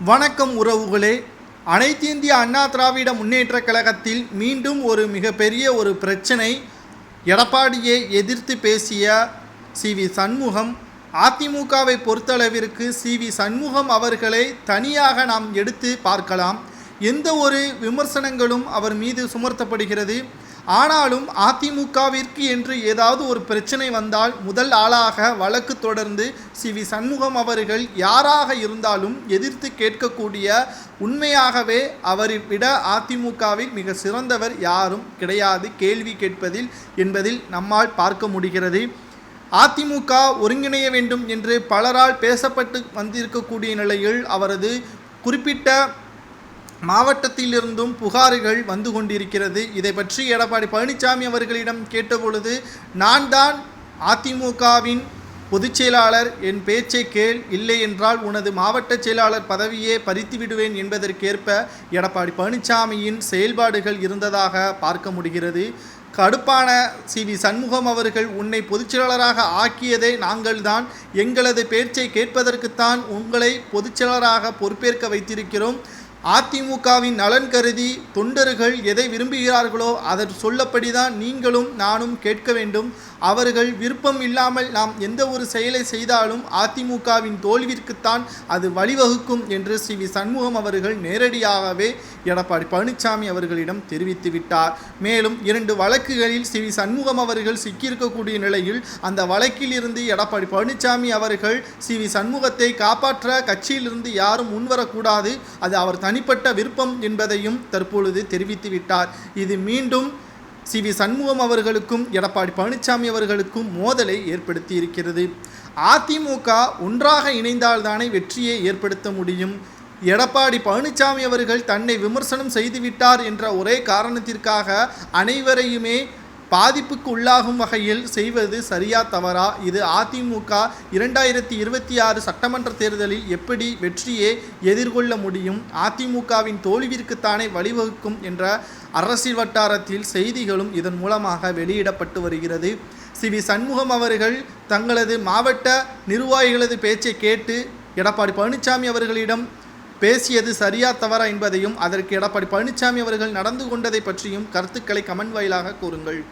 வணக்கம் உறவுகளே. அனைத்து இந்திய அண்ணா திராவிட முன்னேற்றக் கழகத்தில் மீண்டும் ஒரு மிகப்பெரிய ஒரு பிரச்சனை. எடப்பாடியை எதிர்த்து பேசிய சி.வி. சண்முகம். அதிமுகவை பொறுத்தளவிற்கு சி.வி. சண்முகம் அவர்களை தனியாக நாம் எடுத்து பார்க்கலாம். எந்த ஒரு விமர்சனங்களும் அவர் மீது சுமர்த்தப்படுகிறது. ஆனாலும் அதிமுகவிற்கு என்று ஏதாவது ஒரு பிரச்சனை வந்தால் முதல் ஆளாக வழக்கு தொடர்ந்து சி.வி. சண்முகம் அவர்கள் யாராக இருந்தாலும் எதிர்த்து கேட்கக்கூடிய, உண்மையாகவே அவரை விட அதிமுகவில் மிக சிறந்தவர் யாரும் கிடையாது கேள்வி கேட்பதில் என்பதில் நம்மால் பார்க்க முடிகிறது. அதிமுக ஒருங்கிணைய வேண்டும் என்று பலரால் பேசப்பட்டு வந்திருக்கக்கூடிய நிலையில் அவரது குறிப்பிட்ட மாவட்டத்திலிருந்தும் புகார்கள் வந்து கொண்டிருக்கிறது. இதை பற்றி எடப்பாடி பழனிசாமி அவர்களிடம் கேட்டபொழுது, நான் தான் அதிமுகவின் பொதுச் செயலாளர், என் பேச்சை கேள், இல்லை என்றால் உனது மாவட்ட செயலாளர் பதவியே பறித்து விடுவேன் என்பதற்கேற்ப எடப்பாடி பழனிசாமியின் செயல்பாடுகள் இருந்ததாக பார்க்க முடிகிறது. கடுப்பான சி.வி. சண்முகம் அவர்கள், உன்னை பொதுச்செயலாளராக ஆக்கியதே நாங்கள்தான், எங்களது பேச்சை கேட்பதற்குத்தான் உங்களை பொதுச்செயலாளராக பொறுப்பேற்க வைத்திருக்கிறோம். அதிமுகவின் நலன் கருதி தொண்டர்கள் எதை விரும்புகிறார்களோ அதை சொல்லப்படிதான் நீங்களும் நானும் கேட்க வேண்டும். அவர்கள் விருப்பம் இல்லாமல் நாம் எந்த ஒரு செயலை செய்தாலும் அதிமுகவின் தோல்விற்குத்தான் அது வழிவகுக்கும் என்று சி.வி. சண்முகம் அவர்கள் நேரடியாகவே எடப்பாடி பழனிசாமி அவர்களிடம் தெரிவித்து விட்டார். மேலும் 2 வழக்குகளில் சி.வி. சண்முகம் அவர்கள் சிக்கியிருக்கக்கூடிய நிலையில் அந்த வழக்கில் இருந்து எடப்பாடி பழனிசாமி அவர்கள் சி.வி. சண்முகத்தை காப்பாற்ற கட்சியிலிருந்து யாரும் முன்வரக்கூடாது, அது அவர் தனிப்பட்ட விருப்பம் என்பதையும் தற்பொழுது தெரிவித்து விட்டார். இது மீண்டும் சி.வி. சண்முகம் அவர்களுக்கும் எடப்பாடி பழனிசாமி அவர்களுக்கும் மோதலை ஏற்படுத்தி இருக்கிறது. அதிமுக ஒன்றாக இணைந்தால்தானே வெற்றியை ஏற்படுத்த முடியும். எடப்பாடி பழனிசாமி அவர்கள் தன்னை விமர்சனம் செய்துவிட்டார் என்ற ஒரே காரணத்திற்காக அனைவரையுமே பாதிப்புக்கு உள்ளாகும் வகையில் செய்வது சரியா தவறா? இது அதிமுக 2026 சட்டமன்ற தேர்தலில் எப்படி வெற்றியை எதிர்கொள்ள முடியும்? அதிமுகவின் தோல்விற்குத்தானே வழிவகுக்கும் என்ற அரசியல் வட்டாரத்தில் செய்திகளும் இதன் மூலமாக வெளியிடப்பட்டு வருகிறது. சி.வி. சண்முகம் அவர்கள் தங்களது மாவட்ட நிர்வாகிகளது பேச்சை கேட்டு எடப்பாடி பழனிசாமி அவர்களிடம் பேசியது சரியா தவறா என்பதையும், அதற்கு எடப்பாடி பழனிசாமி அவர்கள் நடந்து கொண்டதை பற்றியும் கருத்துக்களை கமெண்ட் வாயிலாக கூறுங்கள்.